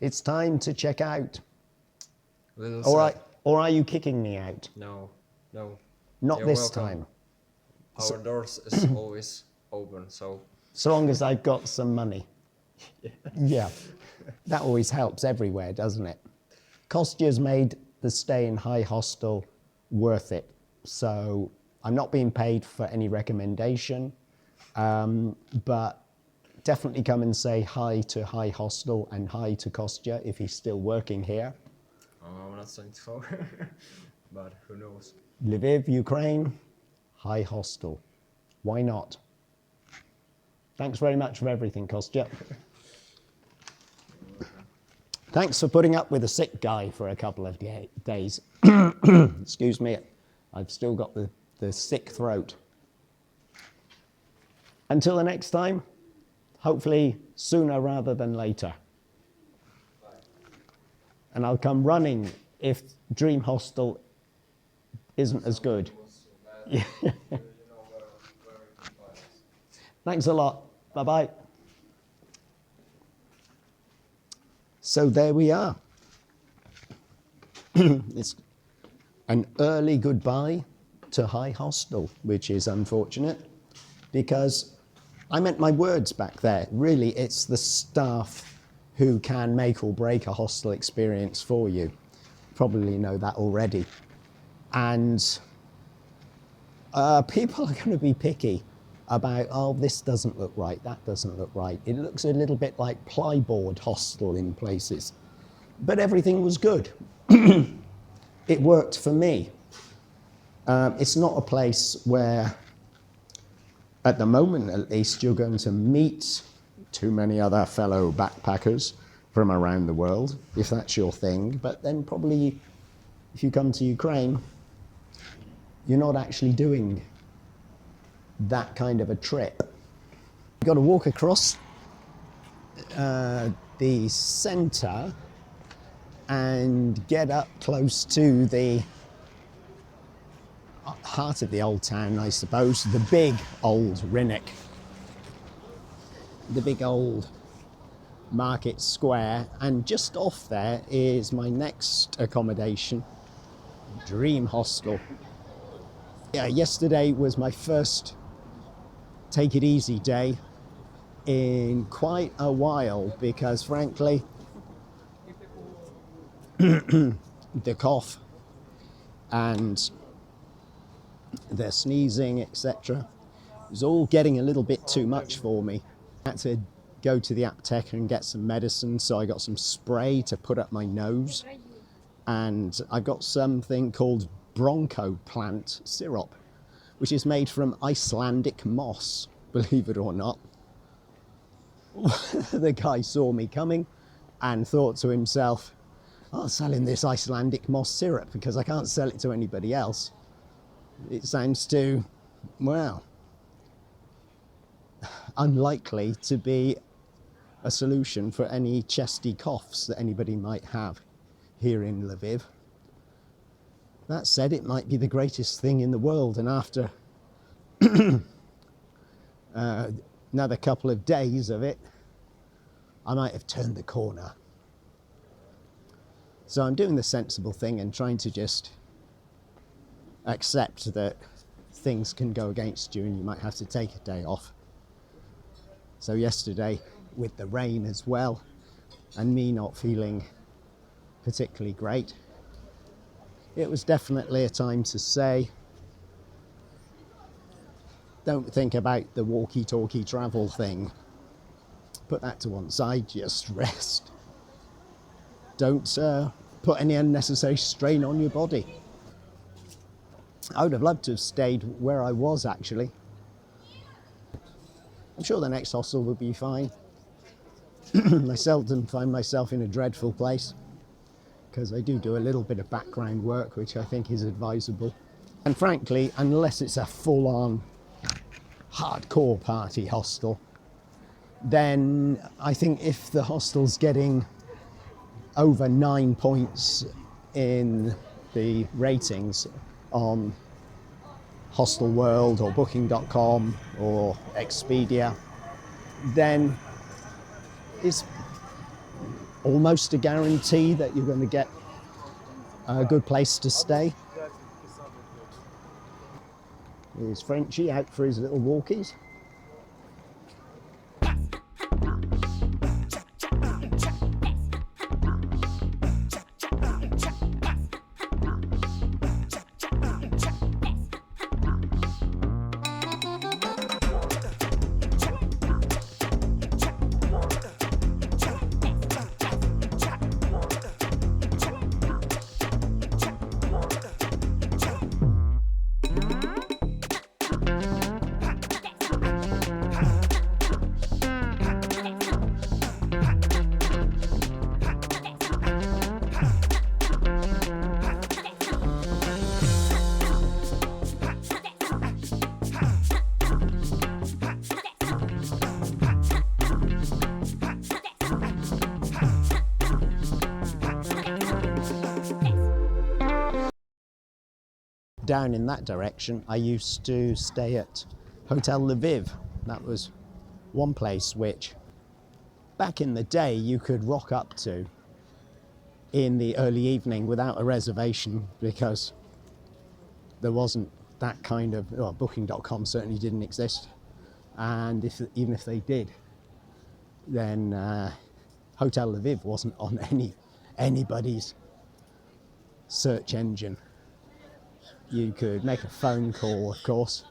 It's time to check out. Little All sad. right, or are you kicking me out? No, no. Not You're this welcome. time. Our doors is always open, so So long as I've got some money. Yeah. That always helps everywhere, doesn't it? Kostya's made the stay in High Hostel worth it. So I'm not being paid for any recommendation, but definitely come and say hi to High Hostel and hi to Kostya if he's still working here. I'm not saying so, but who knows? Lviv, Ukraine, High Hostel. Why not? Thanks very much for everything, Kostya. Thanks for putting up with a sick guy for a couple of days. Excuse me, I've still got the sick throat. Until the next time, hopefully sooner rather than later. And I'll come running if Dream Hostel isn't as good. Yeah. Thanks a lot. Bye-bye. So there we are. It's an early goodbye to High Hostel, which is unfortunate because I meant my words back there. Really, it's the staff who can make or break a hostel experience for you. Probably know that already. And people are going to be picky about, oh, this doesn't look right, that doesn't look right. It looks a little bit like plyboard hostel in places. But everything was good. It worked for me. It's not a place where, at the moment at least, you're going to meet too many other fellow backpackers from around the world, if that's your thing. But then probably, if you come to Ukraine, you're not actually doing that kind of a trip. You've got to walk across the centre and get up close to the heart of the old town, I suppose, the big old Rinnik, the big old market square, and just off there is my next accommodation, Dream Hostel. Yeah, yesterday was my first take it easy day in quite a while because frankly the cough and the sneezing, etc., was all getting a little bit too much for me. I had to go to the apteker and get some medicine, so I got some spray to put up my nose, and I've got something called bronco plant syrup, which is made from Icelandic moss, believe it or not. The guy saw me coming and thought to himself, I'll sell him this Icelandic moss syrup because I can't sell it to anybody else. It sounds too, well, unlikely to be a solution for any chesty coughs that anybody might have here in Lviv. That said, it might be the greatest thing in the world, and after another couple of days of it, I might have turned the corner. So I'm doing the sensible thing and trying to just accept that things can go against you and you might have to take a day off. So yesterday, with the rain as well, and me not feeling particularly great, it was definitely a time to say, don't think about the walkie-talkie travel thing. Put that to one side, just rest. Don't put any unnecessary strain on your body. I would have loved to have stayed where I was, actually. I'm sure the next hostel will be fine. I seldom find myself in a dreadful place because I do a little bit of background work, which I think is advisable. And frankly, unless it's a full-on hardcore party hostel, then I think if the hostel's getting over 9 points in the ratings on Hostel World or Booking.com or Expedia, then it's almost a guarantee that you're going to get a good place to stay. Here's Frenchie out for his little walkies. Down in that direction, I used to stay at Hotel Lviv. That was one place which, back in the day, you could rock up to in the early evening without a reservation, because there wasn't that kind of, well, Booking.com certainly didn't exist. And even if they did, then Hotel Lviv wasn't on anybody's search engine. You could make a phone call, of course,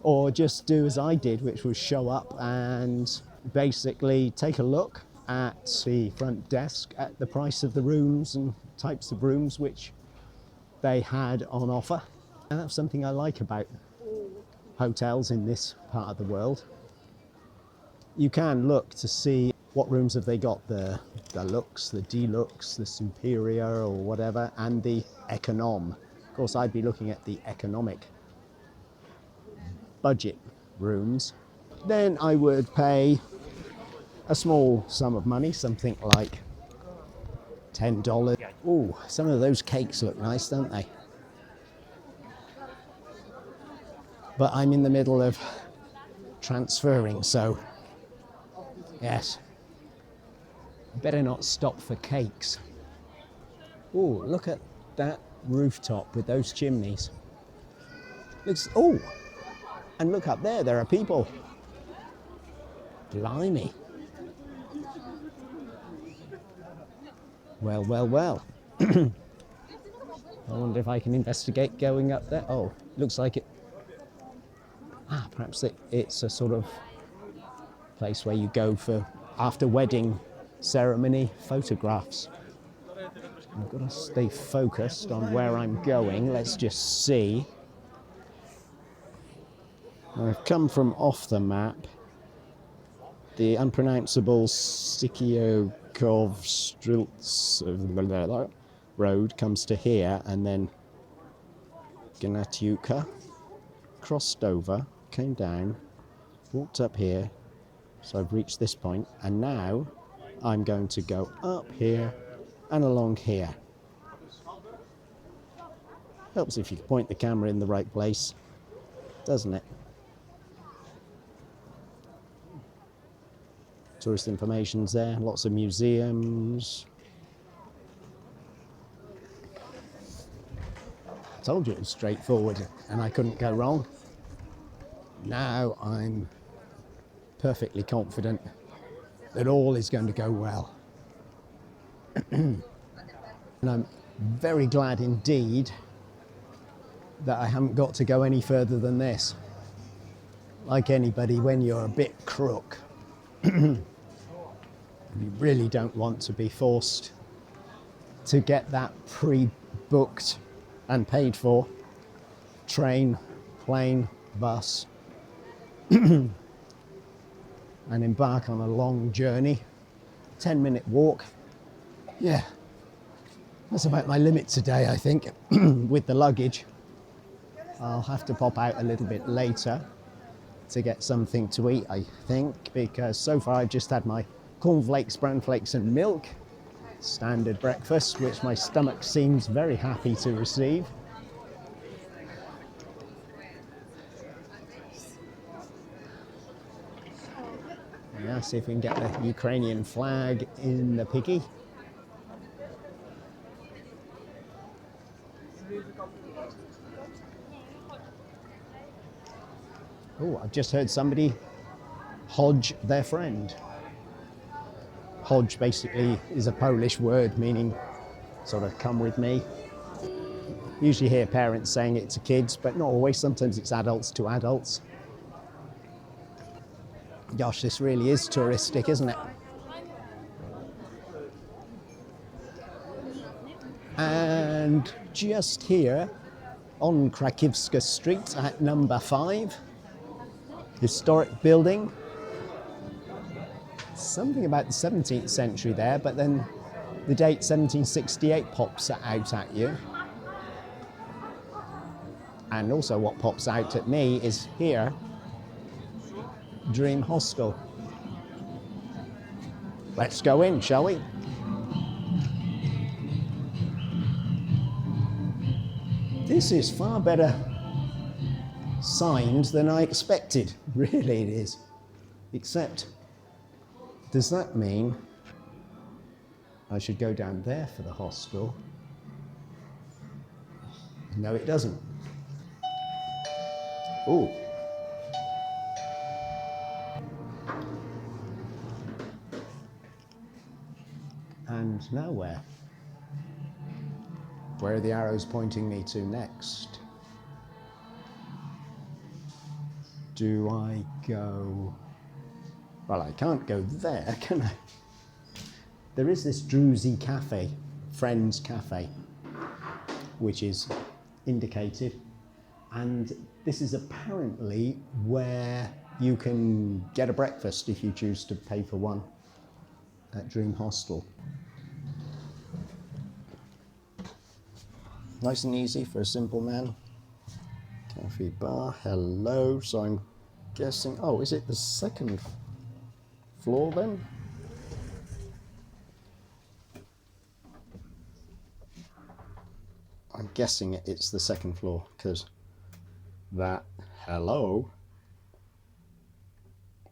or just do as I did, which was show up and basically take a look at the front desk at the price of the rooms and types of rooms which they had on offer. And that's something I like about hotels in this part of the world. You can look to see what rooms have they got, the luxe, the deluxe, the superior or whatever, and the econom. Of course, I'd be looking at the economic budget rooms. Then I would pay a small sum of money, something like $10. Ooh, some of those cakes look nice, don't they? But I'm in the middle of transferring, so yes, better not stop for cakes. Ooh, look at that rooftop with those chimneys. Looks, oh, and look up there, there are people. Blimey. Well, well, well. I wonder if I can investigate going up there. Oh, looks like it. Ah, perhaps it's a sort of place where you go for after wedding ceremony photographs. I've got to stay focused on where I'm going. Let's just see. I've come from off the map. The unpronounceable Sikiokov road comes to here, and then Gnatiuka, crossed over, came down, walked up here, so I've reached this point, and now I'm going to go up here and along here. Helps if you point the camera in the right place, doesn't it? Tourist information's there, lots of museums. I told you it was straightforward and I couldn't go wrong. Now I'm perfectly confident that all is going to go well. And I'm very glad indeed that I haven't got to go any further than this. Like anybody, when you're a bit crook, you really don't want to be forced to get that pre-booked and paid for train, plane, bus, and embark on a long journey. 10-minute walk. Yeah, that's about my limit today, I think, with the luggage. I'll have to pop out a little bit later to get something to eat, I think, because so far I've just had my cornflakes, brown flakes and milk, standard breakfast, which my stomach seems very happy to receive. Yeah, see if we can get the Ukrainian flag in the piggy. Oh, I've just heard somebody hodge their friend. Hodge basically is a Polish word meaning sort of come with me. Usually hear parents saying it to kids, but not always. Sometimes it's adults to adults. Gosh, this really is touristic, isn't it? And just here on Krakowska Street at number 5, historic building. Something about the 17th century there, but then the date 1768 pops out at you. And also what pops out at me is here, Dream Hostel. Let's go in, shall we? This is far better signed than I expected. Really it is. Except, does that mean I should go down there for the hostel? No, it doesn't. Ooh. And now where? Where are the arrows pointing me to next? Do I go... Well, I can't go there, can I? There is this Druzy cafe, Friends Cafe, which is indicated. And this is apparently where you can get a breakfast if you choose to pay for one at Dream Hostel. Nice and easy for a simple man. Cafe bar, hello. So I'm guessing, oh, is it the second floor then? I'm guessing it's the second floor because that hello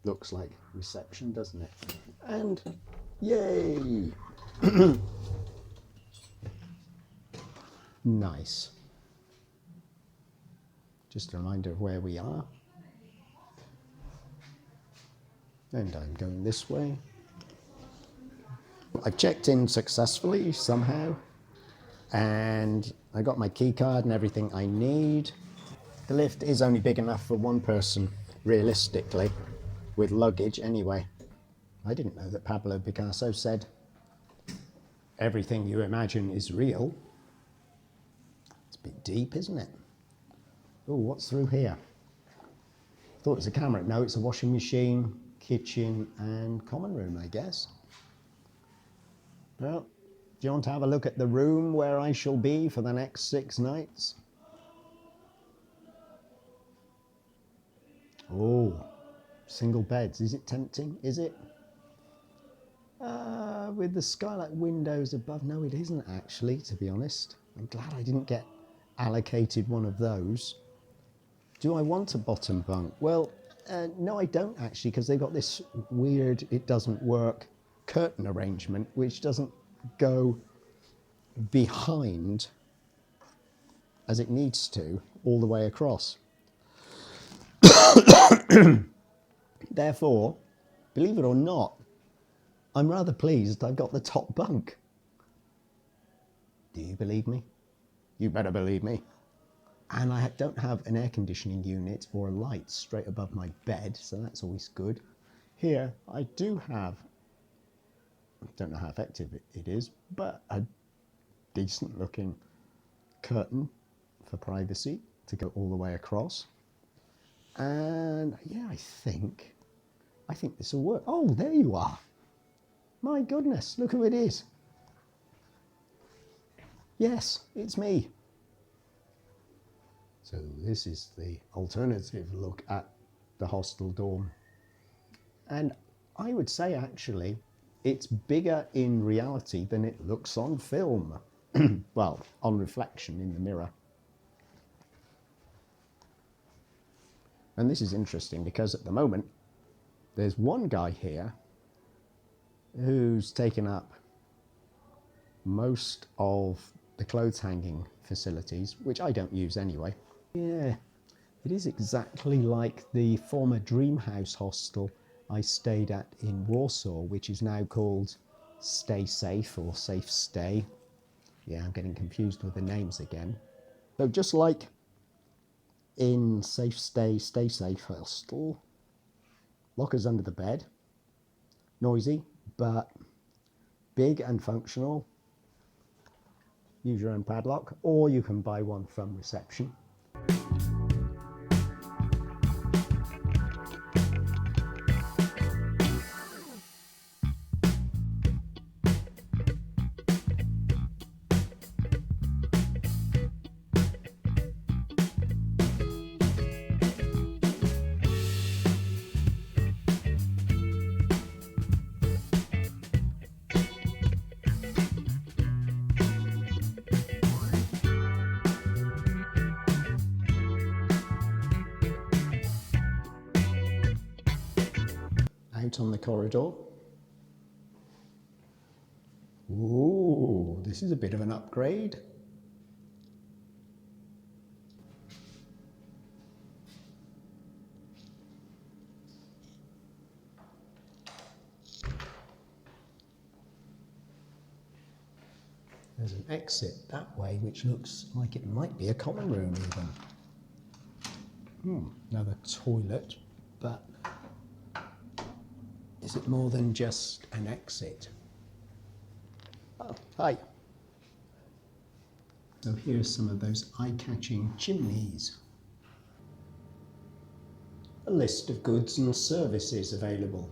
looks like reception, doesn't it? And yay! Nice. Just a reminder of where we are. And I'm going this way. I've checked in successfully somehow. And I got my key card and everything I need. The lift is only big enough for one person, realistically, with luggage anyway. I didn't know that Pablo Picasso said, everything you imagine is real. It's a bit deep, isn't it? Oh, what's through here? Thought it was a camera. No, it's a washing machine, kitchen, and common room, I guess. Well, do you want to have a look at the room where I shall be for the next 6 nights? Oh, single beds. Is it tempting? Is it? With the skylight windows above. No, it isn't actually, to be honest. I'm glad I didn't get allocated one of those. Do I want a bottom bunk? Well, no, I don't actually, because they've got this weird, it doesn't work curtain arrangement, which doesn't go behind as it needs to all the way across. Therefore, believe it or not, I'm rather pleased I've got the top bunk. Do you believe me? You better believe me. And I don't have an air conditioning unit or a light straight above my bed, so that's always good. Here, I do have, I don't know how effective it is, but a decent looking curtain for privacy to go all the way across. And yeah, I think this will work. Oh, there you are. My goodness, look who it is. Yes, it's me. So this is the alternative look at the hostel dorm. And I would say actually, it's bigger in reality than it looks on film. Well, on reflection in the mirror. And this is interesting because at the moment, There's one guy here who's taken up most of the clothes hanging facilities, which I don't use anyway. Yeah, it is exactly like the former Dream hostel I stayed at in Warsaw, which is now called Stay Safe or Safe Stay. Yeah, I'm getting confused with the names again. So just like in Safe Stay, Stay Safe Hostel, lockers under the bed, noisy, but big and functional. Use your own padlock, or you can buy one from reception. Out on the corridor. Ooh, this is a bit of an upgrade. There's an exit that way, which looks like it might be a common room even. Another toilet, but is it more than just an exit? Oh, hi. So here's some of those eye-catching chimneys. A list of goods and services available.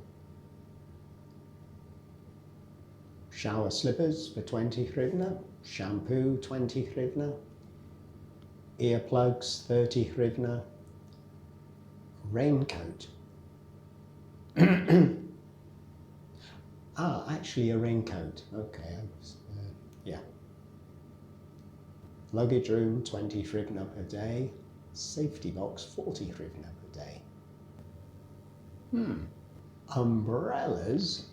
Shower slippers for 20 hryvnia, shampoo 20 hryvnia, earplugs 30 hryvnia, raincoat. Actually a raincoat. Okay, yeah. Luggage room 20 hryvnia per day, safety box 40 hryvnia per day. Umbrellas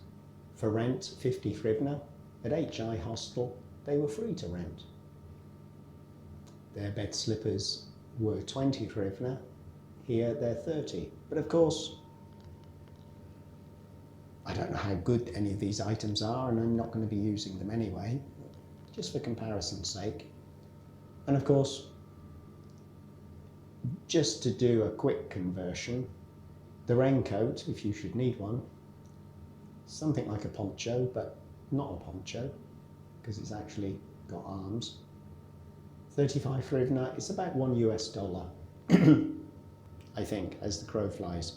for rent 50 hryvnia. At HI Hostel, they were free to rent. Their bed slippers were 20 hryvnia. Here they're 30. But of course, I don't know how good any of these items are, and I'm not going to be using them anyway, just for comparison's sake. And of course, just to do a quick conversion, the raincoat, if you should need one, something like a poncho, but not a poncho, because it's actually got arms. 35 hryvnia, it's about $1 US, I think, as the crow flies.